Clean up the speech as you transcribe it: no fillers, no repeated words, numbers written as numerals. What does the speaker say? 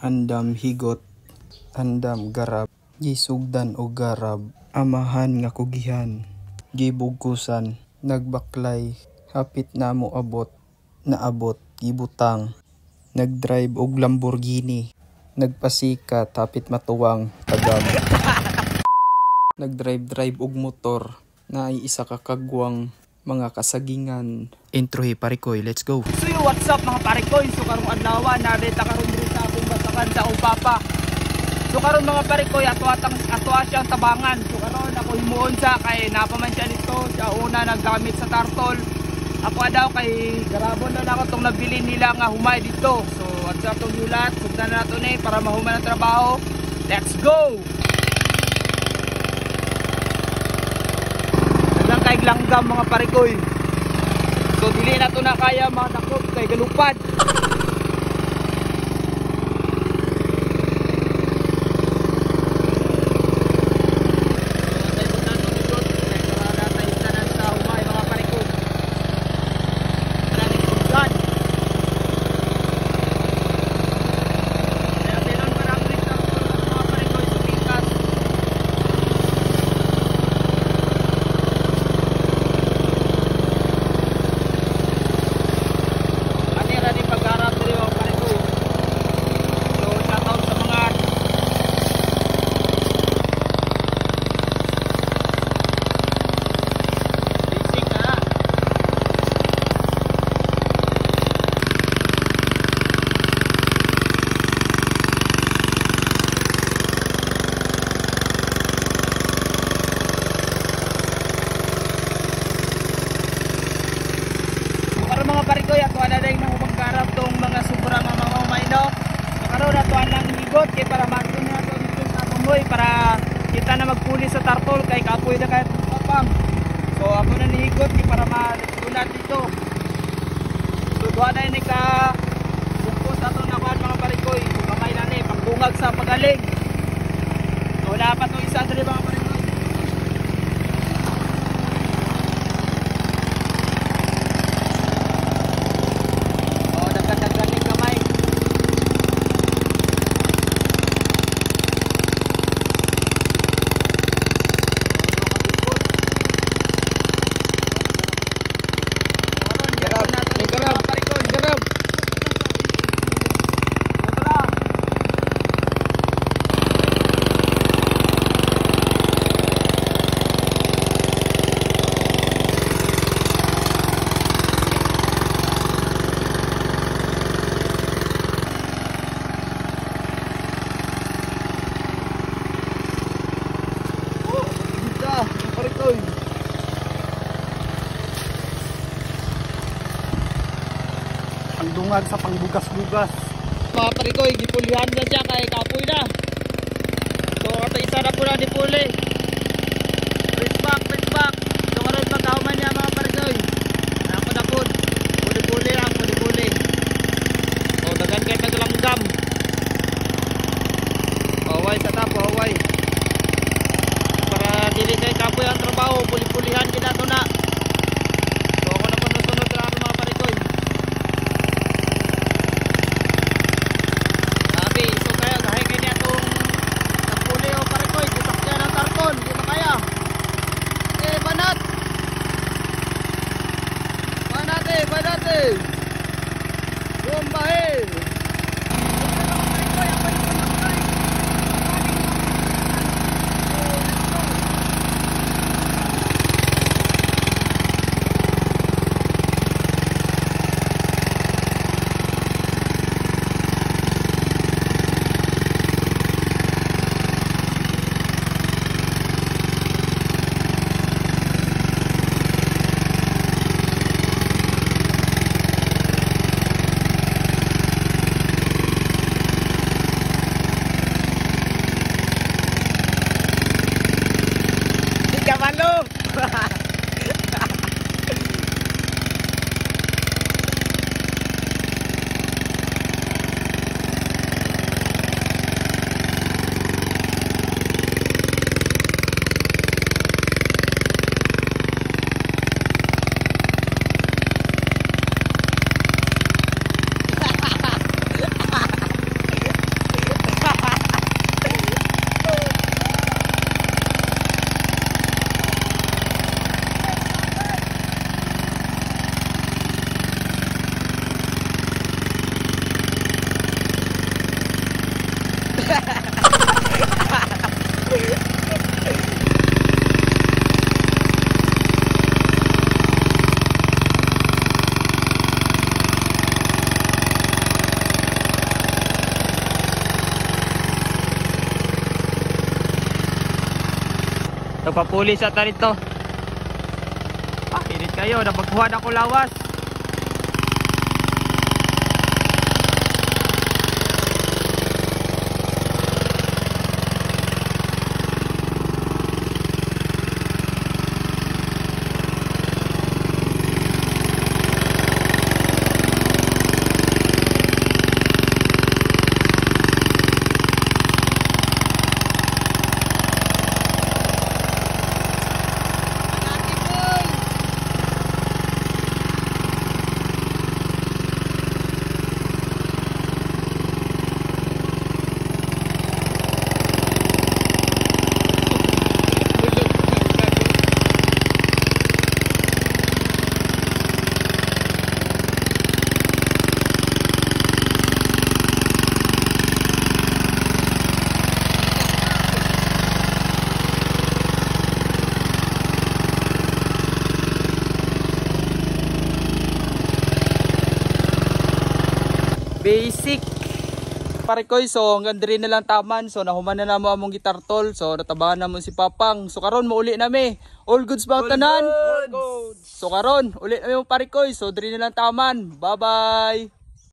andam higot, andam garab, gisugdan o garab, amahan nga kugihan, gibugkusan, nagbaklay, hapit na mo abot, naabot, gibutang, nagdrive og Lamborghini, nagpasikat, hapit matuwang, tagam. Nagdrive og motor, na ay isa kakagwang mga kasagingan. Introhi parikoy, let's go. So yo, what's up mga parikoy? So karong adlaw narita karon diri sa akong batakan sa Upapa. So karon mga parikoy, ato siyang tabangan. So karon ako himuon sa kay napaman siya dito. Siya una naggamit sa tartol. Ako daw kay garabon daw ako tong nabili nila nga humay dito. So at sa tong yulat, sugdan na nato ni para mahuman ang trabaho. Let's go. Lang kay langgam mga parikoy. So dili na to na kaya mga dakop kay galupad. Mga parikoy, ato na rin nang umangkarap tong mga sobra mga umay no. Karon ato lang higot kay para makita na to dito sa tumoy para kita na magpuli sa tartol kay kapoy na kay papam. So ako na nihigot kay para malulat dito. So duha na ni ka bukos ato na mga parikoy. Kamay na ni pagbungag sa pagaling. So wala pa to isa diri mga parikoy. Ang dungag sa pangbugas-bugas. Mga parikoy, gipulihan na siya kay kapoy na. So ato isa na po na dipuli. Press back. So karon pagkauman niya mga parikoy. Nakapod. Puli-puli lang, puli-puli. So dagan kay taglanggam. Away sa tapo, away. Para dili kay kapoy ang trabaho, puli-pulihan kita to na. So ako na sunod na mga parikoy. So kaya gahay kanya itong nagpuli o parikoy, kusakya ng tarpon. Ito papulis ata rito. Ah, hirit kayo, napagkuhan ako lawas. Basic parikoy, so hanggang diri na lang taman. So nahuman na namo among gitar tol, so natabahan namon si Papang. So karon mauli nami, all goods ba tanan? All goods. So karon uli nami mo parikoy, so diri na lang taman. Bye bye.